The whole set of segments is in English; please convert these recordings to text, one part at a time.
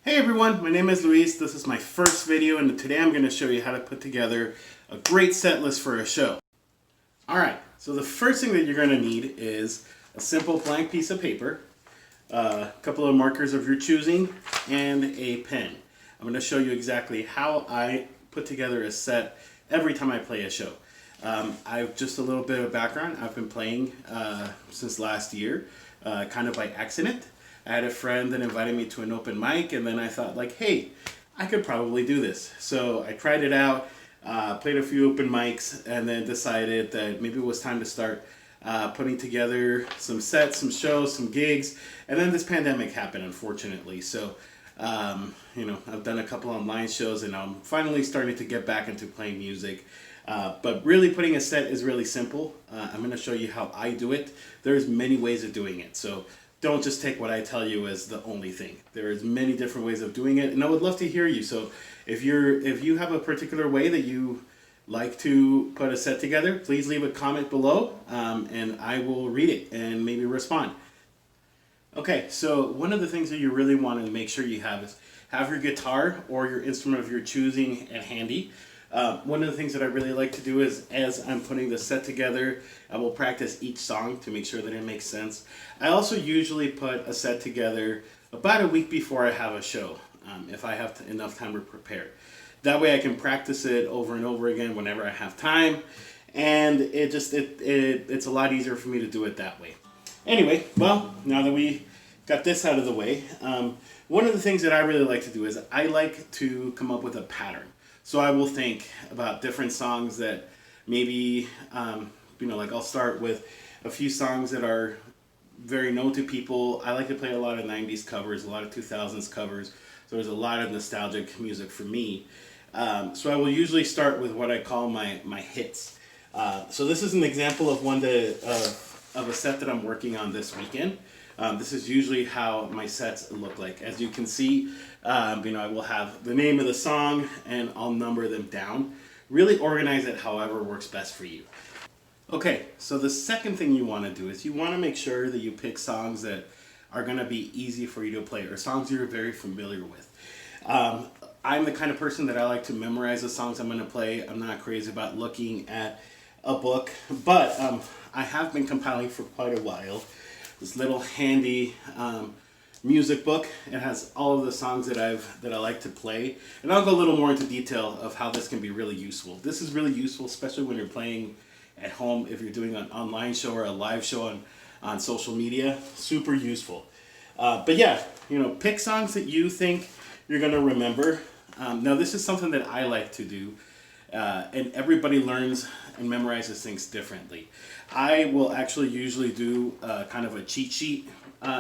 Hey everyone, my name is Luis. This is my first video and today I'm going to show you how to put together a great set list for a show. Alright, so the first thing that you're going to need is a simple blank piece of paper, a couple of markers of your choosing, and a pen. I'm going to show you exactly how I put together a set every time I play a show. I've just a little bit of background. I've been playing since last year, kind of by accident. I had a friend that invited me to an open mic, and then I thought, like, hey, I could probably do this. So I tried it out, played a few open mics, and then decided that maybe it was time to start putting together some sets, some shows, some gigs. And then this pandemic happened, unfortunately. So, I've done a couple online shows, and I'm finally starting to get back into playing music. But really putting a set is really simple. I'm going to show you how I do it. There's many ways of doing it. So don't just take what I tell you as the only thing. There's many different ways of doing it, and I would love to hear you. So if you have a particular way that you like to put a set together, please leave a comment below, and I will read it and maybe respond. Okay, so one of the things that you really want to make sure you have is have your guitar or your instrument of your choosing at handy. One of the things that I really like to do is, as I'm putting the set together, I will practice each song to make sure that it makes sense. I also usually put a set together about a week before I have a show, if I have enough time to prepare. That way I can practice it over and over again whenever I have time, and it's a lot easier for me to do it that way. Anyway, well, now that we got this out of the way, one of the things that I really like to do is I like to come up with a pattern. So I will think about different songs that maybe, like I'll start with a few songs that are very known to people. I like to play a lot of 90s covers, a lot of 2000s covers. So there's a lot of nostalgic music for me. So I will usually start with what I call my hits. So this is an example of of a set that I'm working on this weekend. This is usually how my sets look like. As you can see, I will have the name of the song and I'll number them down. Really organize it however works best for you. Okay, so the second thing you want to do is you want to make sure that you pick songs that are going to be easy for you to play, or songs you're very familiar with. I'm the kind of person that I like to memorize the songs I'm going to play. I'm not crazy about looking at a book, but I have been compiling for quite a while this little handy music book. It has all of the songs that I like to play, and I'll go a little more into detail of how this can be really useful. This is really useful, especially when you're playing at home, if you're doing an online show or a live show on social media. Super useful. But yeah, pick songs that you think you're gonna remember. Now this is something that I like to do. And everybody learns and memorizes things differently. I will actually usually do kind of a cheat sheet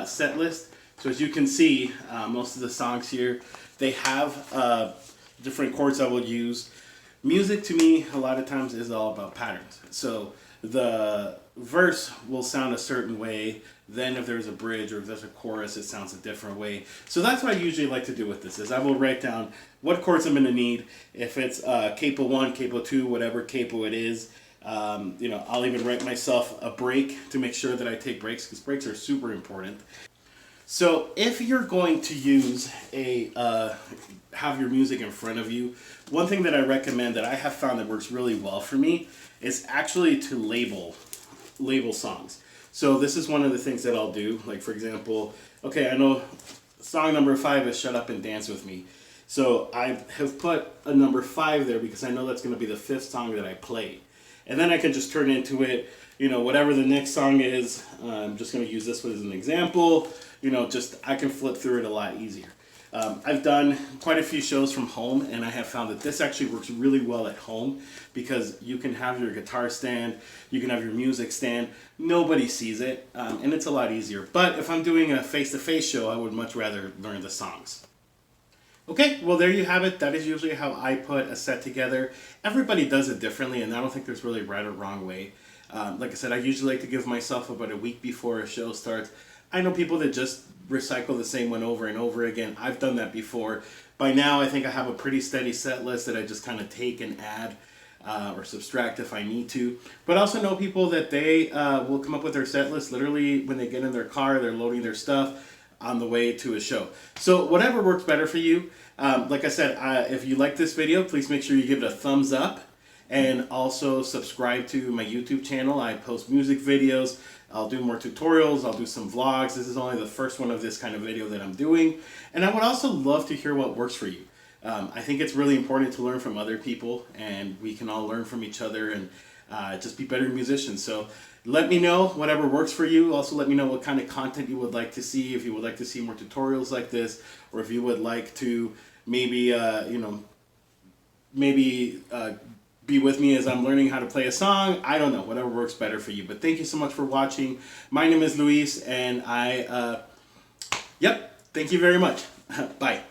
set list. So as you can see, most of the songs here, they have different chords I will use. Music to me, a lot of times, is all about patterns. So the verse will sound a certain way. Then if there's a bridge or if there's a chorus, it sounds a different way. So that's what I usually like to do with this, is I will write down what chords I'm going to need. If it's capo 1, capo 2, whatever capo it is. I'll even write myself a break to make sure that I take breaks, because breaks are super important. So if you're going to use have your music in front of you, one thing that I recommend that I have found that works really well for me is actually to label songs. So this is one of the things that I'll do. Like, for example, okay, I know song number 5 is Shut Up and Dance With Me. So I have put a number 5 there because I know that's going to be the 5th song that I play. And then I can just turn into it, whatever the next song is. I'm just going to use this one as an example. I can flip through it a lot easier. I've done quite a few shows from home, and I have found that this actually works really well at home because you can have your guitar stand, you can have your music stand, nobody sees it, and it's a lot easier. But if I'm doing a face-to-face show, I would much rather learn the songs. Okay, well there you have it. That is usually how I put a set together. Everybody does it differently, and I don't think there's really a right or wrong way. Like I said, I usually like to give myself about a week before a show starts. I know people that just recycle the same one over and over again. I've done that before. By now, I think I have a pretty steady set list that I just kind of take and add or subtract if I need to. But I also know people that they will come up with their set list literally when they get in their car, they're loading their stuff. on the way to a show. So whatever works better for you. Like I said, if you like this video, please make sure you give it a thumbs up. And also subscribe to my YouTube channel. I post music videos. I'll do more tutorials. I'll do some vlogs. This is only the first one of this kind of video that I'm doing. And I would also love to hear what works for you. I think it's really important to learn from other people, and we can all learn from each other and just be better musicians. So let me know whatever works for you. Also let me know what kind of content you would like to see, if you would like to see more tutorials like this, or if you would like to maybe, be with me as I'm learning how to play a song. I don't know, whatever works better for you. But thank you so much for watching. My name is Luis, and thank you very much. Bye.